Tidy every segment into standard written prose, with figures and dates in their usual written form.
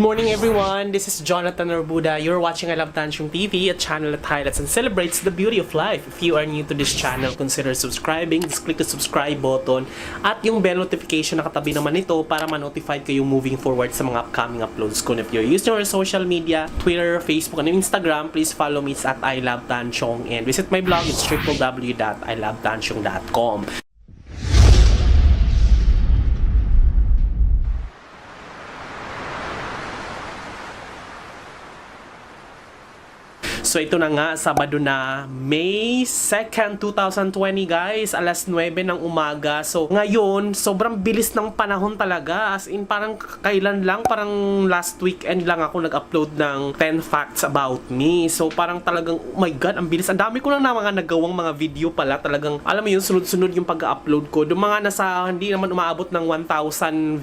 morning everyone, this is Jonathan Orbuda. You're watching I Love Tansyong TV, a channel that highlights and celebrates the beauty of life. If you are new to this channel, consider subscribing. Just click the subscribe button at yung bell notification na katabi naman nito para ma-notify kayo moving forward sa mga upcoming uploads ko. If you're using our social media, Twitter, Facebook, and Instagram, please follow me at I Love Tansyong and visit my blog. It's www.ilovetansyong.com. So ito na nga, Sabado na, May 2nd, 2020 guys, alas 9 ng umaga. So ngayon, sobrang bilis ng panahon talaga. As in, parang kailan lang, parang last weekend lang ako nag-upload ng 10 facts about me. So parang talagang, oh my god, ang bilis. Ang dami ko lang na mga nagawang mga video pala. Talagang, alam mo yun, sunod-sunod yung pag-upload ko. Yung mga nasa, hindi naman umaabot ng 1,000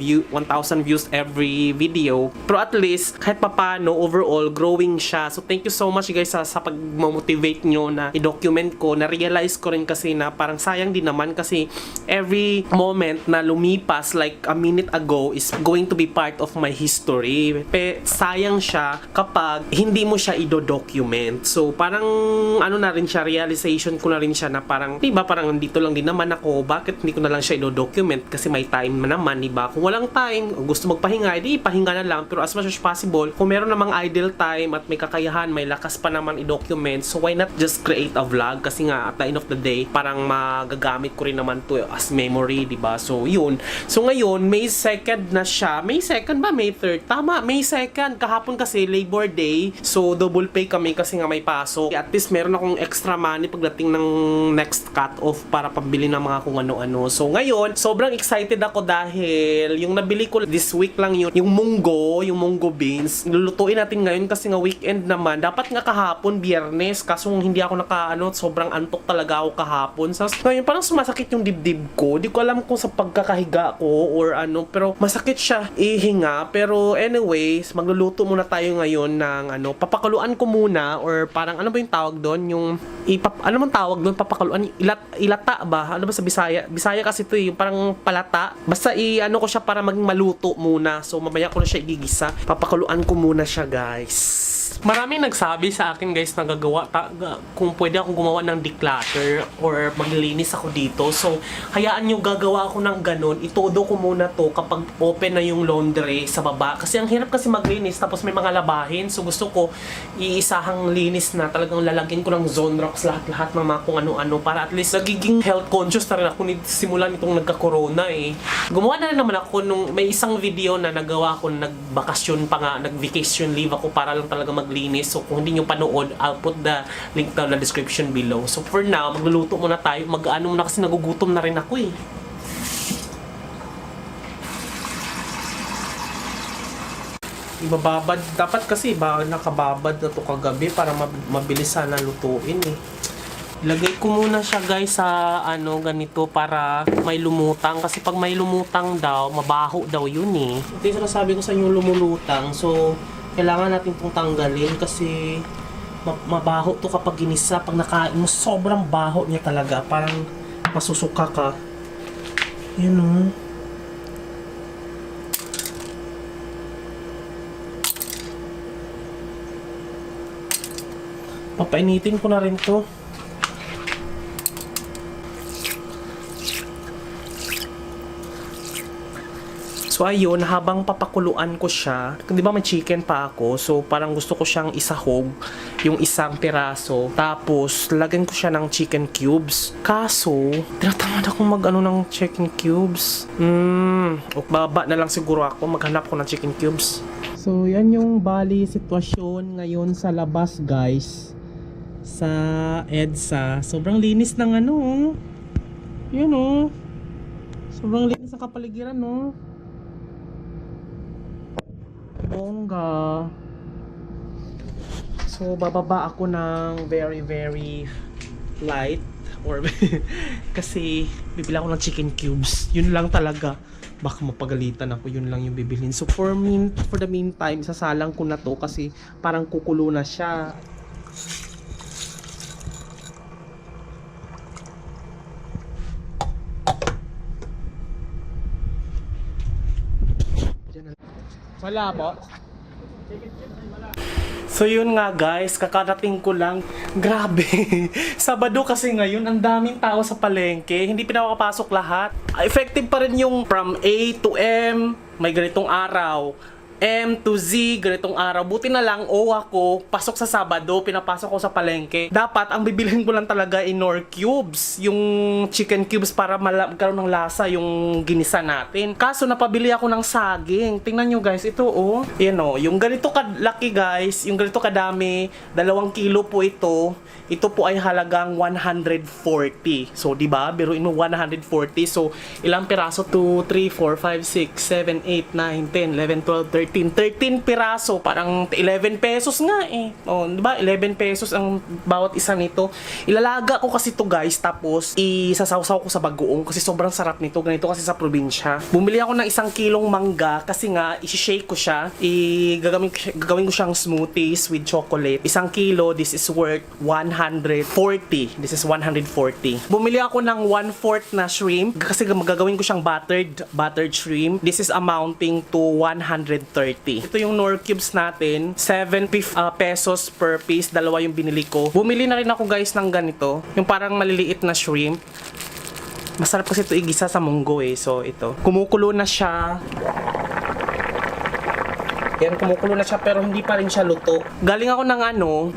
views every video. Pero at least, kahit papano, overall, growing siya. So thank you so much guys sa pag-motivate nyo na i-document ko. Na-realize ko rin kasi na parang sayang din naman kasi every moment na lumipas like a minute ago is going to be part of my history. Sayang siya kapag hindi mo siya i-document. So parang ano na rin siya, realization ko na rin siya na parang, diba, parang dito lang din naman ako, bakit hindi ko na lang siya i-document kasi may time naman, diba? Kung walang time, gusto magpahinga, edi pahinga na lang. Pero as much as possible, kung meron namang idle time at may kakayahan, may lakas pa naman i-document, so why not just create a vlog? Kasi nga at the end of the day, parang magagamit ko rin naman to as memory, diba? So yun. So ngayon, May 2nd na siya. May 2nd ba? May 3rd? Tama, May 2nd. Kahapon kasi Labor Day. So double pay kami kasi nga may pasok. At least meron akong extra money pagdating ng next cut-off para pambili ng mga kung ano-ano. So ngayon, sobrang excited ako dahil yung nabili ko this week lang yun, yung munggo beans. Lulutuin natin ngayon kasi nga weekend naman. Dapat nga kahapon, Biyernes, kaso hindi ako sobrang antok talaga ako kahapon. So, ngayon, parang sumasakit yung dibdib ko. Di ko alam kung sa pagkakahiga ko or ano, pero masakit siya ihinga. Pero anyways, magluluto muna tayo ngayon ng papakuluan ko muna or parang ano ba yung tawag doon? Yung, ano bang tawag doon? Papakuluan, ilata ba? Ano ba sa Bisaya? Bisaya kasi ito yung parang palata. Basta ko siya para maging maluto muna. So, mamaya ko na siya igigisa. Papakuluan ko muna siya, guys. Maraming nagsabi sa akin guys na kung pwede akong gumawa ng declutter or maglinis ako dito. So, hayaan nyo gagawa ako ng ganun. Itodo ko muna to kapag open na yung laundry sa baba. Kasi ang hirap kasi maglinis tapos may mga labahin. So, gusto ko iisahang linis na talagang lalagyan ko ng Zonrox lahat-lahat ng mga kung ano-ano para at least nagiging health conscious na rin ako simula nitong nagka-corona eh. Gumawa na rin naman ako nung may isang video na nagawa ko, nagbakasyon pa nga, nag-vacation leave ako para lang talaga maglinis. So kung hindi nyo panood, I'll put the link down in the description below. So for now, magluluto muna tayo. Mag-ano muna kasi nagugutom na rin ako eh. Ibababad. Dapat kasi nakababad na to kagabi para mabilis sana lutuin eh. Ilagay ko muna siya guys sa ganito para may lumutang. Kasi pag may lumutang daw, mabaho daw yun eh. Ito yung sinasabi ko sa inyo lumulutang. So, kailangan natin itong tanggalin kasi mabaho to kapag ginisa. Pag nakain mo, sobrang baho niya talaga. Parang masusuka ka. Yun o. Papainitin ko na rin to. So ayun, habang papakuluan ko siya, di ba may chicken pa ako, so parang gusto ko siyang isahog, yung isang piraso, tapos lagyan ko siya ng chicken cubes. Kaso, tinatamad akong ng chicken cubes. Baba na lang siguro ako, maghanap ko ng chicken cubes. So yan yung bali sitwasyon ngayon sa labas guys, sa EDSA. Sobrang linis ng yun o. Sobrang linis ng kapaligiran o. Bongga. So bababa ako ng very light or kasi bibili ako ng chicken cubes. Yun lang talaga. Baka mapagalitan ako, yun lang yung bibilhin. So for the meantime, sasalang ko na to kasi parang kukulo na siya. Wala po. So yun nga guys, kakarating ko lang. Grabe. Sabado kasi ngayon, ang daming tao sa palengke. Hindi pinapapasok lahat. Effective pa rin yung from A to M, may ganitong araw. M to Z, ganitong araw. Buti na lang, ako, pasok sa Sabado, pinapasok ko sa palengke. Dapat, ang bibilhin ko lang talaga in Nor cubes. Yung chicken cubes para magkaroon ng lasa yung ginisa natin. Kaso, napabili ako ng saging. Tingnan nyo guys, ito Yan yung ganito kalaki guys, yung ganito kadami, 2 kilo po ito. Ito po ay halagang 140. So, di ba? Biruin mo 140. So, ilang piraso? 2, 3, 4, 5, 6, 7, 8, 9, 10, 11, 12, 13 piraso, parang 11 pesos nga di ba? 11 pesos ang bawat isa nito. Ilalaga ko kasi to guys, tapos isasawsaw ko sa bagoong kasi sobrang sarap nito. Ganito kasi sa probinsya. Bumili ako ng 1 kilong mangga kasi nga i-shake ko siya. Gagawin ko siyang smoothies with chocolate. 1 kilo, this is worth 140. This is 140. Bumili ako ng 1/4 na shrimp kasi gagawin ko siyang buttered shrimp. This is amounting to 130. Ito yung Nor cubes natin, 7 pesos per piece, 2 yung binili ko. Bumili na rin ako guys ng ganito, yung parang maliliit na shrimp. Masarap kasi ito igisa sa munggo So ito, kumukulo na siya. Yan, kumukulo na siya pero hindi pa rin siya luto. Galing ako ng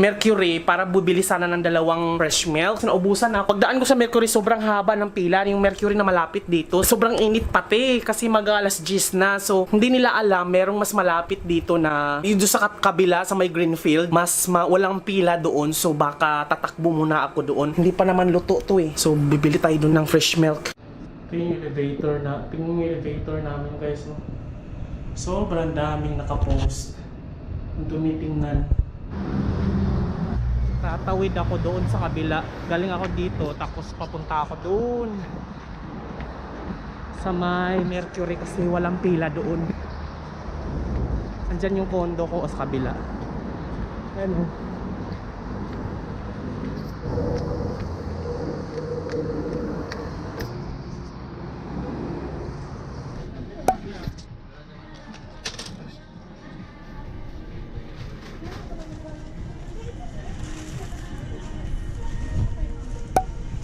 Mercury para bubili sana ng 2 fresh milk. Naubusan na. Pagdaan ko sa Mercury, sobrang haba ng pila. Yung Mercury na malapit dito, sobrang init pati kasi mag-alas 10 na. So, hindi nila alam, merong mas malapit dito na yung sa kabila sa may Greenfield, walang pila doon. So, baka tatakbo muna ako doon. Hindi pa naman luto to So, bibili tayo doon ng fresh milk. Ito yung elevator namin guys sobrang daming nakapost. Kung tumitingnan. Tatawid ako doon sa kabila. Galing ako dito, tapos papunta ako doon sa may Mercury kasi walang pila doon. Andyan yung condo ko sa kabila.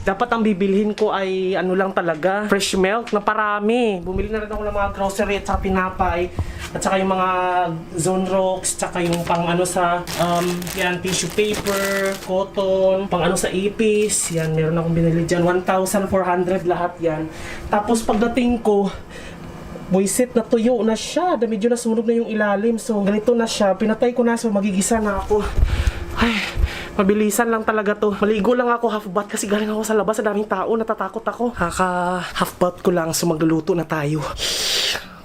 Dapat ang bibilhin ko ay lang talaga, fresh milk na parami. Bumili na rin ako ng mga grocery at saka tinapay. At saka yung mga Zone Rocks, tsaka yung pang sa tissue paper, cotton, pang sa ipis. Yan, meron akong binili dyan. 1,400 lahat yan. Tapos pagdating ko, buisit na tuyo na siya. Medyo nasunog na yung ilalim. So, ganito na siya. Pinatay ko na. So, magigisa na ako. Ay, mabilisan lang talaga to. Maligo lang ako half bath kasi galing ako sa labas. Sa daming tao. Natatakot ako. Half bath ko lang. So, magluluto na tayo.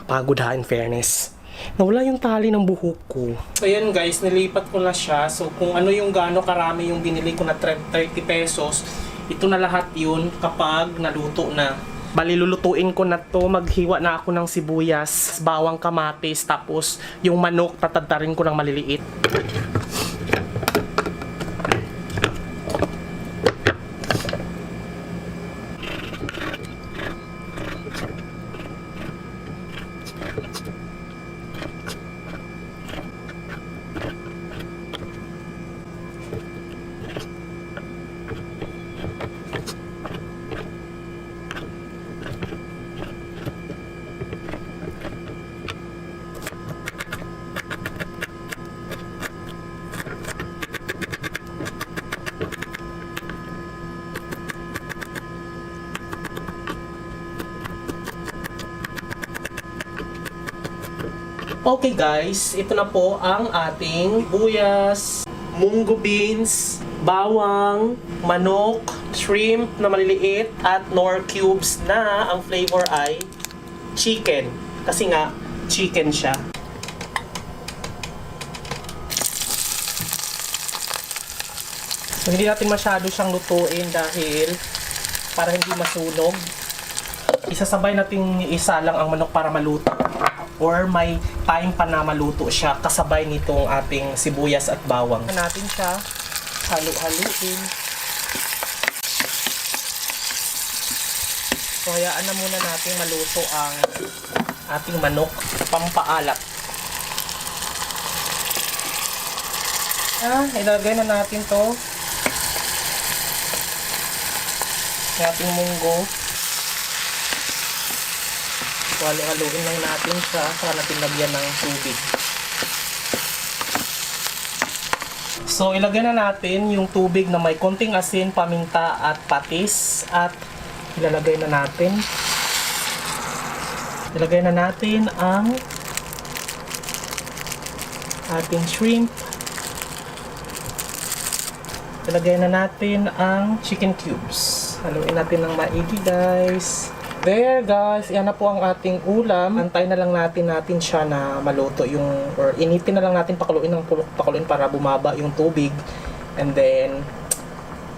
Pagod in fairness. Nawala yung tali ng buhok ko. So, ayan guys. Nilipat ko na siya. So, kung ano yung gaano karami yung binili ko na 30 pesos, ito na lahat yun kapag naluto na. Bali, lulutuin ko na to. Maghiwa na ako ng sibuyas, bawang, kamatis, tapos yung manok, tatadtarin ko ng maliliit. Okay guys, ito na po ang ating sibuyas, munggo beans, bawang, manok, shrimp na maliliit, at Nor cubes na ang flavor ay chicken. Kasi nga, chicken siya. So, hindi natin masyado siyang lutuin dahil para hindi masunog. Isasabay natin isa lang ang manok para maluto. Or may time pa na maluto siya kasabay nitong ating sibuyas at bawang. Natin siya halu-haluin. So, hayaan na muna natin maluto ang ating manok, pampaalat. Ilagay na natin to. Yung ating munggo. Halo-haluin lang natin siya. Saka natin lagyan ng tubig. So, ilagay na natin yung tubig na may konting asin, paminta at patis. At ilalagay na natin. Ilagay na natin ang ating shrimp. Ilagay na natin ang chicken cubes. Haluin natin ng maigi, guys. There, guys. Yan na po ang ating ulam. Antay na lang natin siya na maluto yung, or initin na lang natin pakuluin para bumaba yung tubig. And then,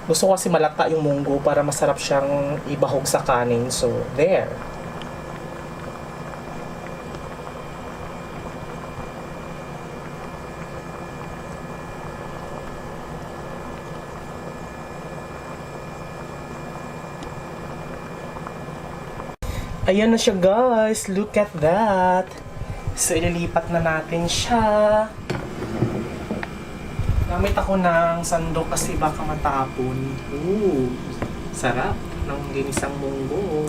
gusto ko kasi malata yung munggo para masarap siyang ibahog sa kanin. So, there. Ayan na siya, guys. Look at that. So, ililipat na natin siya. Gamit ako ng sandok kasi baka matapon. Ooh, sarap ng ginisang munggo.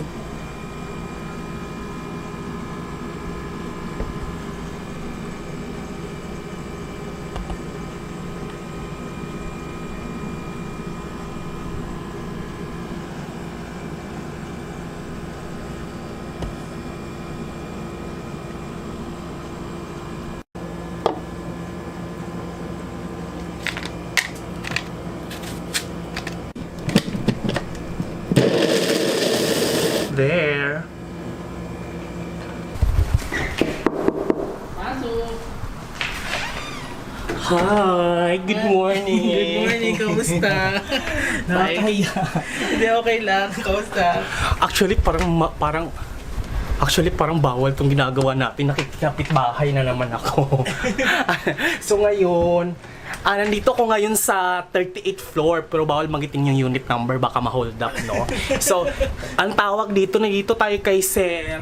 There. Pasok! Hi, good morning. Good morning, kamusta? Nakakahiya. Hindi, okay lang. Kamusta? Actually, parang bawal tong ginagawa natin. Nakikipit bahay na naman ako. So ngayon, nandito ko ngayon sa 38th floor pero bawal magitin yung unit number, baka ma-hold up, no? So, ang tawag dito, nandito tayo kay Sir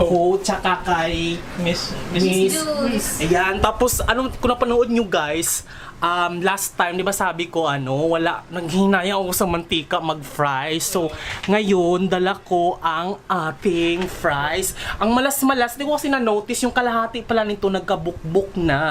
Ho, tsaka kay Miss. Ayan, tapos kung napanood nyo guys, last time, di ba sabi ko, nanghinayang ako sa mantika mag-fries. So, ngayon, dala ko ang ating fries. Ang malas-malas, di ko kasi na-notice, yung kalahati pala nito nagkabukbuk na.